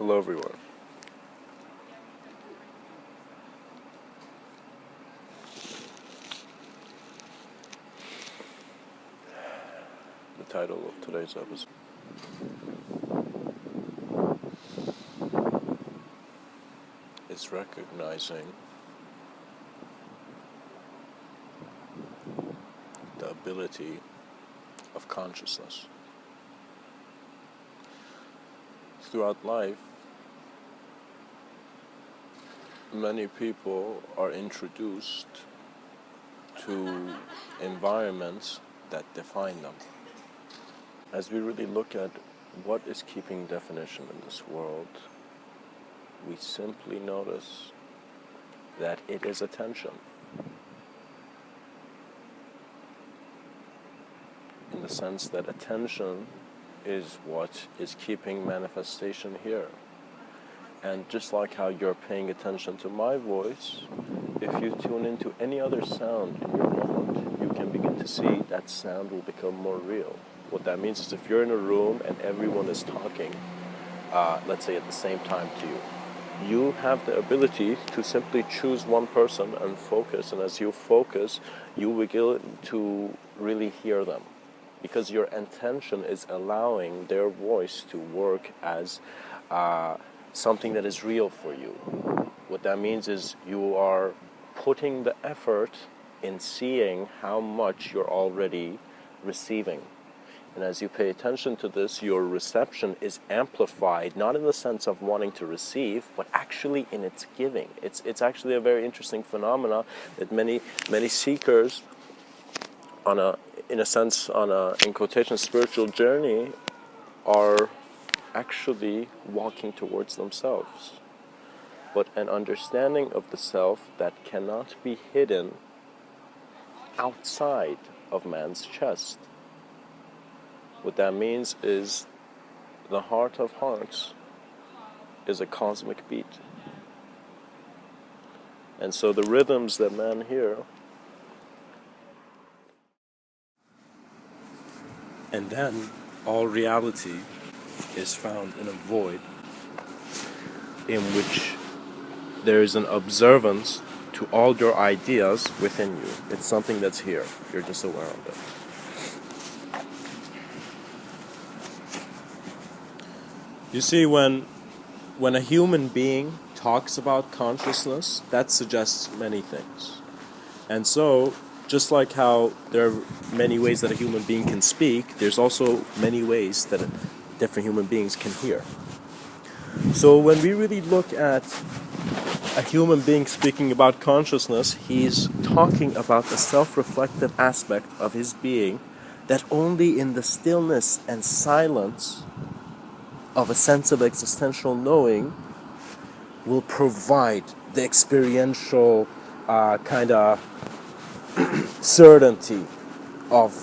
Hello everyone. The title of today's episode is recognizing the ability of consciousness. Throughout life, many people are introduced to environments that define them. As we really look at what is keeping definition in this world, we simply notice that it is attention. In the sense that attention is what is keeping manifestation here. And just like how you're paying attention to my voice, if you tune into any other sound in your moment, you can begin to see that sound will become more real. What that means is if you're in a room and everyone is talking, let's say at the same time to you, you have the ability to simply choose one person and focus, and as you focus, you begin to really hear them. Because your intention is allowing their voice to work as something that is real for you. What that means is you are putting the effort in seeing how much you're already receiving. And as you pay attention to this, your reception is amplified, not in the sense of wanting to receive, but actually in its giving. It's actually a very interesting phenomena that many seekers in quotation, spiritual journey are actually walking towards themselves. But an understanding of the self that cannot be hidden outside of man's chest. What that means is the heart of hearts is a cosmic beat. And so the rhythms that man hear, and then all reality is found in a void in which there is an observance to all your ideas within you. It's something that's here. You're just aware of it. You see, when a human being talks about consciousness, that suggests many things. And so, just like how there are many ways that a human being can speak, there's also many ways that different human beings can hear. So when we really look at a human being speaking about consciousness, he's talking about the self-reflective aspect of his being that only in the stillness and silence of a sense of existential knowing will provide the experiential kind of certainty of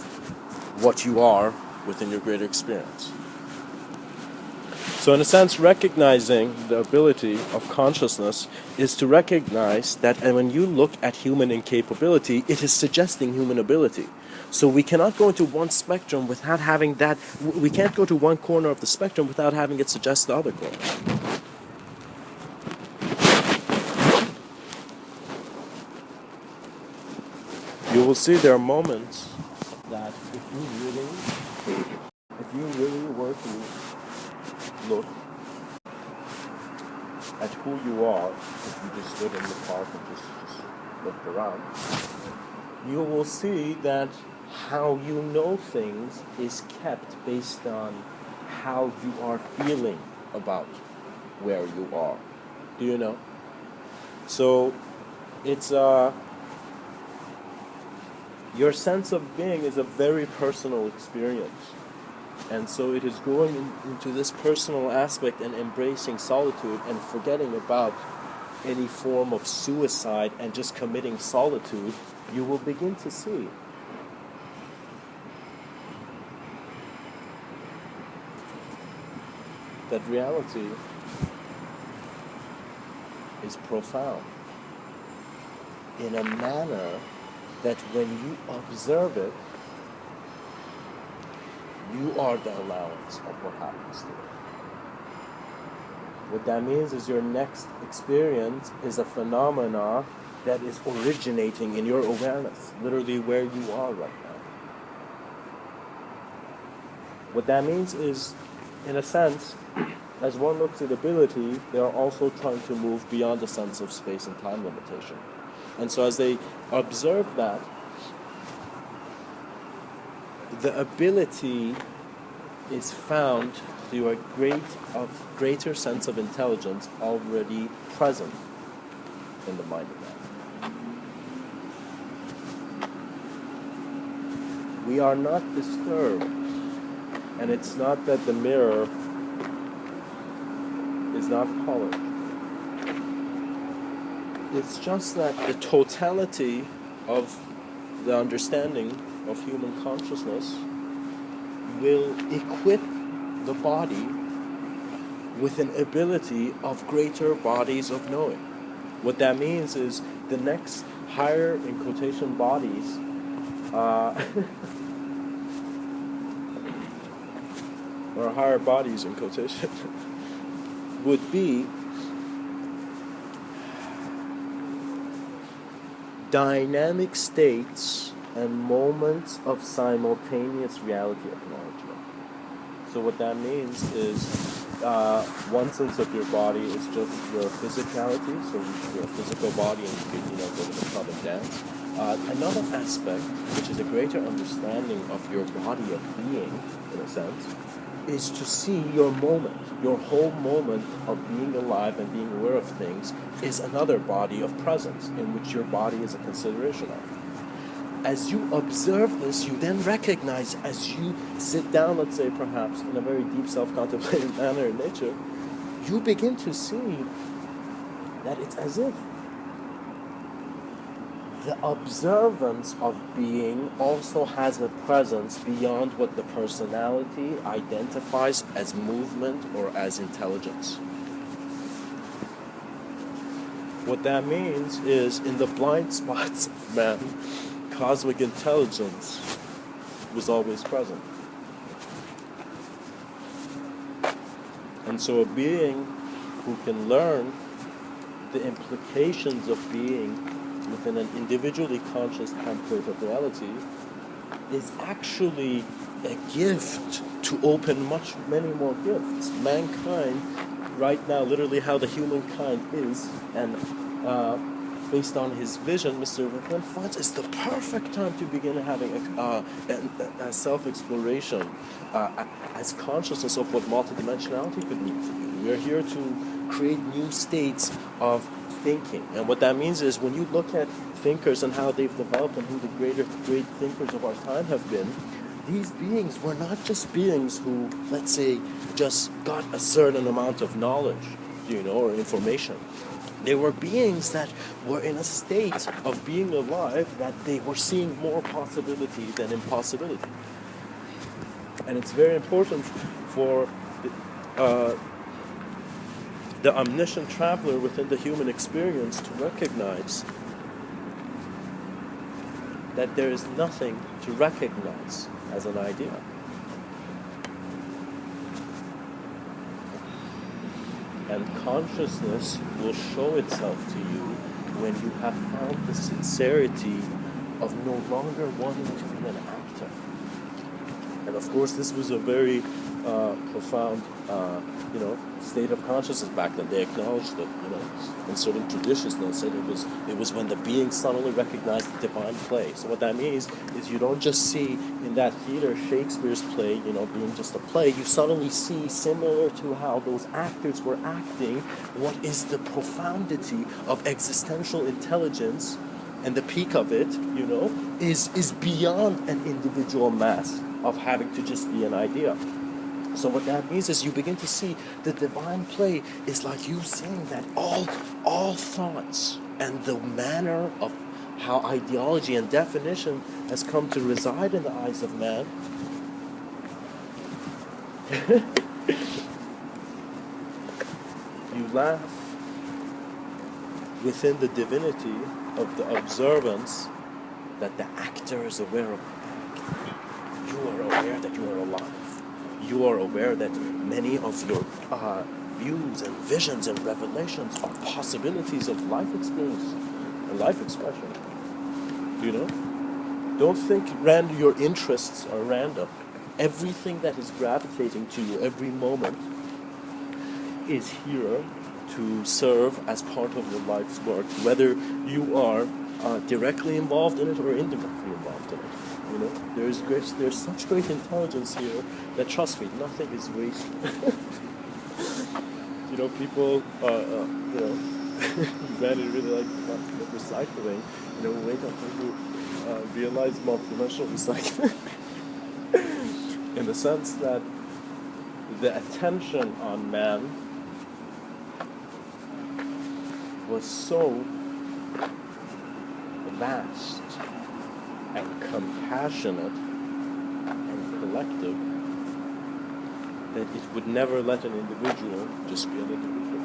what you are within your greater experience. So in a sense, recognizing the ability of consciousness is to recognize that when you look at human incapability, it is suggesting human ability. So we cannot go into one spectrum without having that, we can't go to one corner of the spectrum without having it suggest the other corner. You will see there are moments that if you really were to look at who you are, if you just stood in the park and just looked around, you will see that how you know things is kept based on how you are feeling about where you are. Do you know? So it's your sense of being is a very personal experience. And so it is going into this personal aspect and embracing solitude and forgetting about any form of suicide and just committing solitude, you will begin to see that reality is profound in a manner that when you observe it, you are the allowance of what happens to it. What that means is your next experience is a phenomena that is originating in your awareness, literally where you are right now. What that means is, in a sense, as one looks at ability, they are also trying to move beyond the sense of space and time limitation. And so as they observe that, the ability is found through a greater sense of intelligence already present in the mind of man. We are not disturbed, and it's not that the mirror is not polished. It's just that the totality of the understanding of human consciousness will equip the body with an ability of greater bodies of knowing. What that means is the next higher, in quotation, bodies or higher bodies in quotation would be dynamic states and moments of simultaneous reality acknowledgement. So what that means is one sense of your body is just your physicality, so you're a physical body and you can, go to the club and dance. Another aspect, which is a greater understanding of your body of being, in a sense, is to see your moment, your whole moment of being alive and being aware of things is another body of presence in which your body is a consideration of. As you observe this, you then recognize, as you sit down, let's say perhaps in a very deep self-contemplative manner in nature, you begin to see that it's as if the observance of being also has a presence beyond what the personality identifies as movement or as intelligence. What that means is, in the blind spots of man, cosmic intelligence was always present. And so a being who can learn the implications of being within an individually conscious template of reality is actually a gift to open many more gifts. Mankind, right now, literally how the humankind is, and based on his vision, Mr.Within finds it's the perfect time to begin having a self-exploration as consciousness of what multidimensionality could mean to you. We're here to create new states of thinking. And what that means is, when you look at thinkers and how they've developed and who the great thinkers of our time have been, these beings were not just beings who, let's say, just got a certain amount of knowledge, or information. They were beings that were in a state of being alive that they were seeing more possibility than impossibility. And it's very important for the omniscient traveler within the human experience to recognize that there is nothing to recognize as an idea. And consciousness will show itself to you when you have found the sincerity of no longer wanting to be an actor. And of course, this was a very profound, state of consciousness back then. They acknowledged that, in certain traditions, they said it was when the being suddenly recognized the divine play. So what that means is, you don't just see in that theater Shakespeare's play, being just a play. You suddenly see, similar to how those actors were acting, what is the profundity of existential intelligence, and the peak of it, is beyond an individual mass of having to just be an idea. So what that means is, you begin to see the divine play is like you seeing that all thoughts and the manner of how ideology and definition has come to reside in the eyes of man you laugh within the divinity of the observance that the actor is aware of. You are aware that you are alive. You are aware that many of your views and visions and revelations are possibilities of life experience and life expression. You know? Don't think your interests are random. Everything that is gravitating to you every moment is here to serve as part of your life's work, whether you are directly involved in it or indirectly involved in it. You know, there's such great intelligence here that, trust me, nothing is wasted. You know, people, you know, Granny really like the concept of recycling. You know, wait until you realize multidimensional recycling. In the sense that the attention on man was so vast and compassionate and collective that it would never let an individual just be an individual.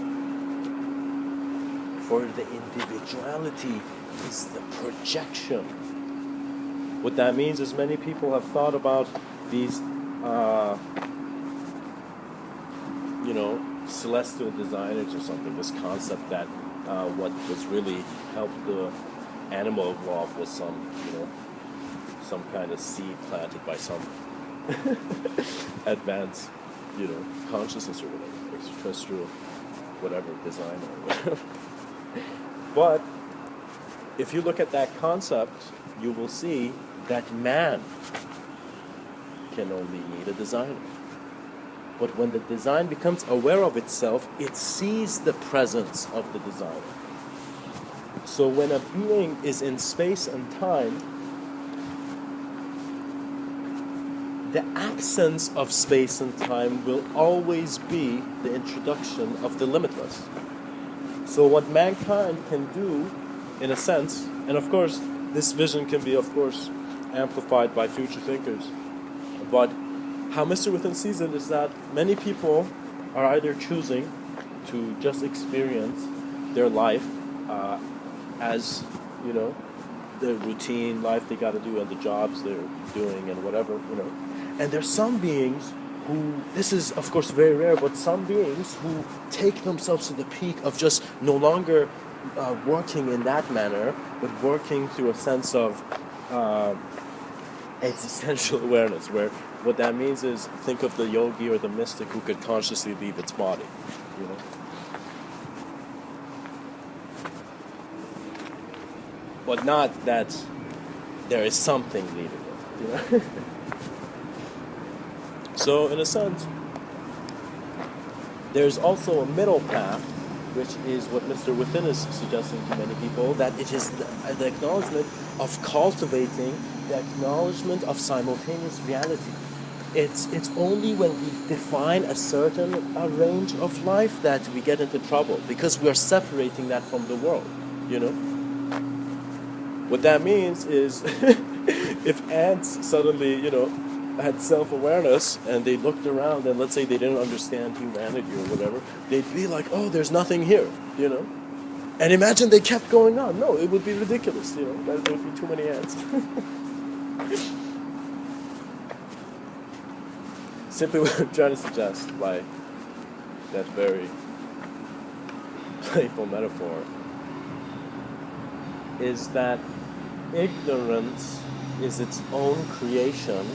For the individuality is the projection. What that means is many people have thought about these, you know, celestial designers or something, this concept that what was really helped the animal evolve was some, you know, some kind of seed planted by some advanced, you know, consciousness or whatever, extraterrestrial, whatever, design or whatever. But if you look at that concept, you will see that man can only need a designer. But when the design becomes aware of itself, it sees the presence of the designer. So when a being is in space and time, the absence of space and time will always be the introduction of the limitless. So what mankind can do, in a sense, and of course, this vision can be, of course, amplified by future thinkers, but how Mr. Within sees it is that many people are either choosing to just experience their life as, you know, the routine life they got to do and the jobs they're doing and whatever, you know. And there's some beings who, this is of course very rare, but some beings who take themselves to the peak of just no longer working in that manner, but working through a sense of existential awareness, where what that means is, think of the yogi or the mystic who could consciously leave its body, you know. But not that there is something leaving it, you know. So in a sense, there's also a middle path, which is what Mr. Within is suggesting to many people, that it is the acknowledgement of cultivating the acknowledgement of simultaneous reality. It's only when we define a certain range of life that we get into trouble, because we are separating that from the world, you know. What that means is if ants suddenly, you know, had self-awareness and they looked around and let's say they didn't understand humanity or whatever, they'd be like, oh, there's nothing here, you know. And imagine they kept going on. No, it would be ridiculous, you know. There would be too many ants. Simply what I'm trying to suggest by that very playful metaphor is that ignorance is its own creation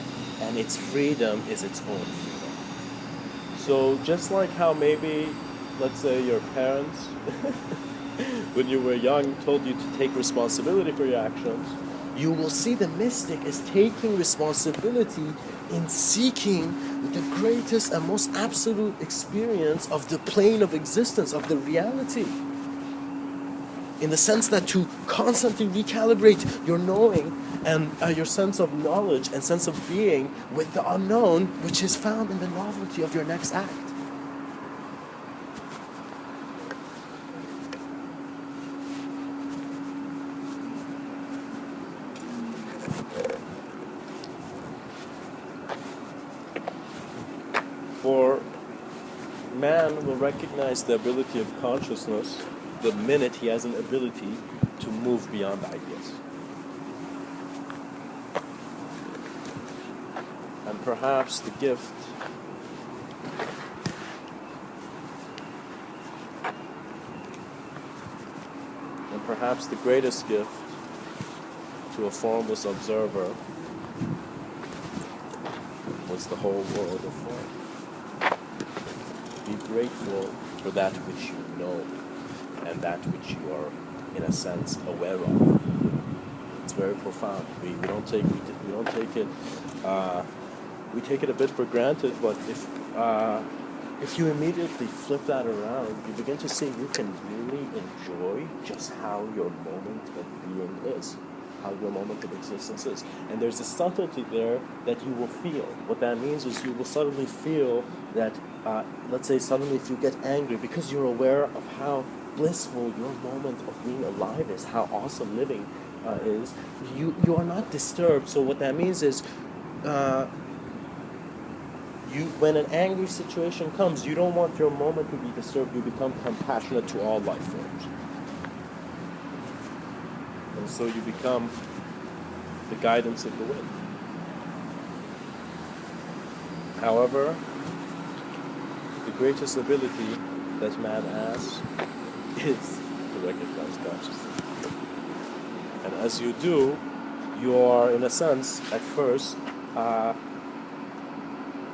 and its freedom is its own freedom. So just like how maybe, let's say your parents, when you were young, told you to take responsibility for your actions, you will see the mystic is taking responsibility in seeking the greatest and most absolute experience of the plane of existence, of the reality. In the sense that to constantly recalibrate your knowing and your sense of knowledge and sense of being with the unknown, which is found in the novelty of your next act. For man will recognize the ability of consciousness the minute he has an ability to move beyond ideas. And perhaps the gift perhaps the greatest gift to a formless observer was the whole world of form. Be grateful for that which you know and that which you are, in a sense, aware of. It's very profound. We don't take it. We take it a bit for granted, but if you immediately flip that around, you begin to see you can really enjoy just how your moment of being is, how your moment of existence is. And there's a subtlety there that you will feel. What that means is you will suddenly feel that, let's say suddenly if you get angry, because you're aware of how blissful your moment of being alive is, how awesome living is, you are not disturbed. So what that means is, when an angry situation comes, you don't want your moment to be disturbed. You become compassionate to all life forms. And so you become the guidance of the wind. However, the greatest ability that man has is to recognize consciousness. And as you do, you are, in a sense, at first,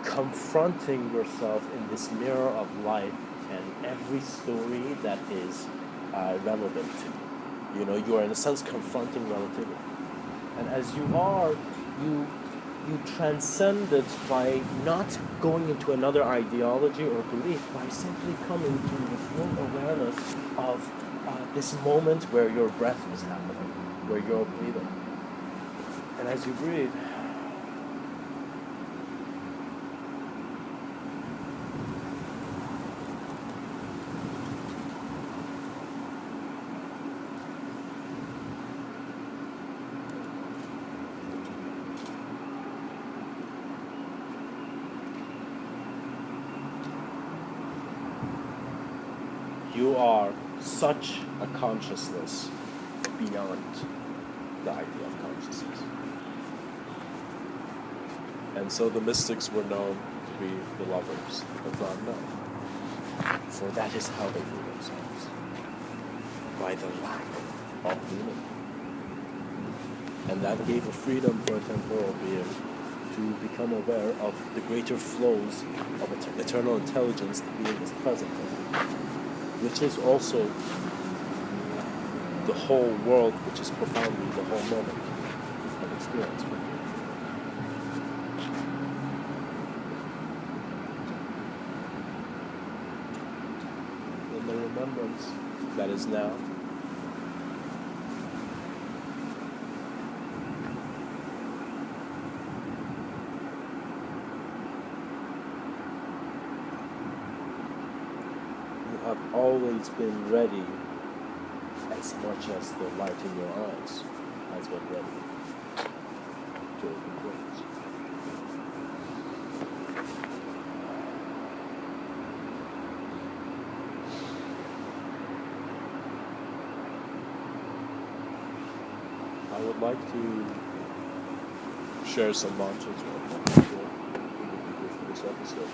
confronting yourself in this mirror of life and every story that is relevant to you. You know, you are in a sense confronting relativity. And as you are, you transcend it by not going into another ideology or belief, by simply coming to the full awareness of this moment where your breath is happening, where you're breathing. And as you breathe, you are such a consciousness beyond the idea of consciousness. And so the mystics were known to be the lovers of the unknown. For that is how they knew themselves, by the lack of meaning. And that gave a freedom for a temporal being to become aware of the greater flows of eternal intelligence the being is present in, which is also the whole world, which is profoundly the whole moment of experience. In the remembrance that is now, you have always been ready as much as the light in your eyes has been ready to open doors. I would like to share some mantras right now before we go for this episode.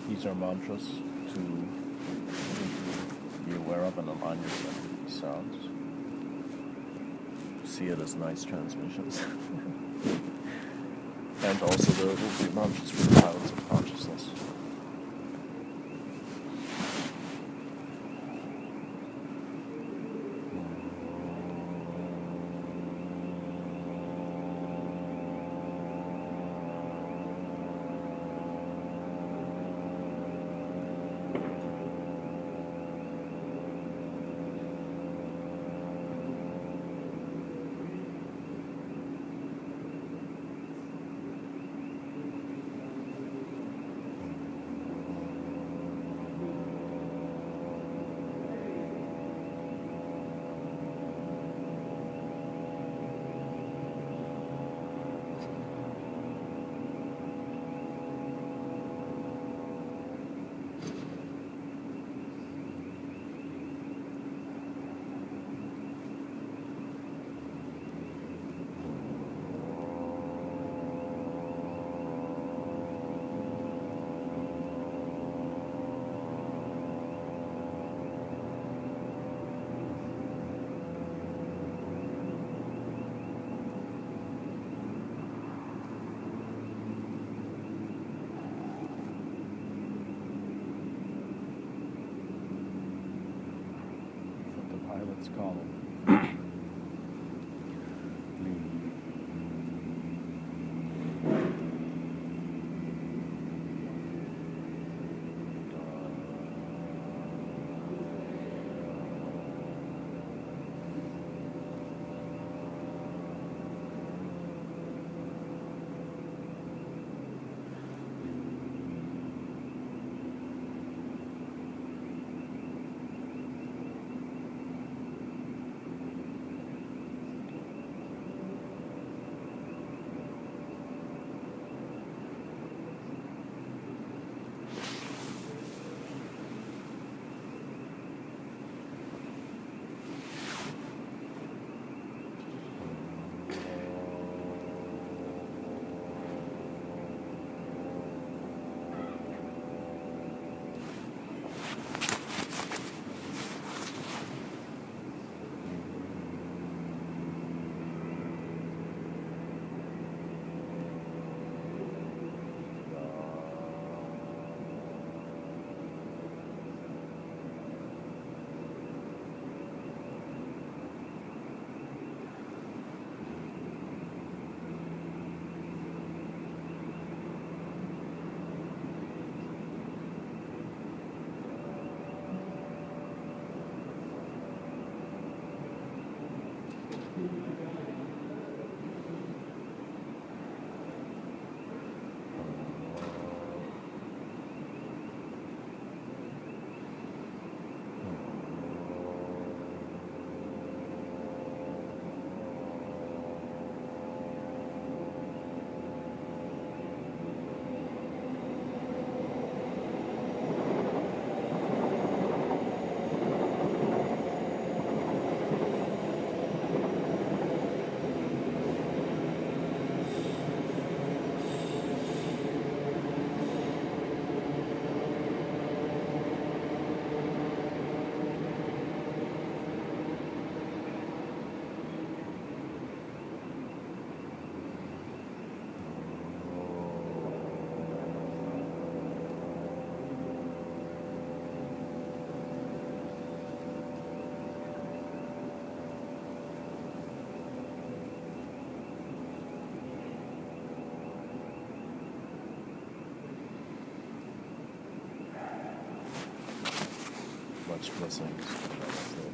These are mantras to be aware of and align yourself with these sounds. See it as nice transmissions. And also there will be mantras for the pilots of consciousness. let's call it. Much blessings.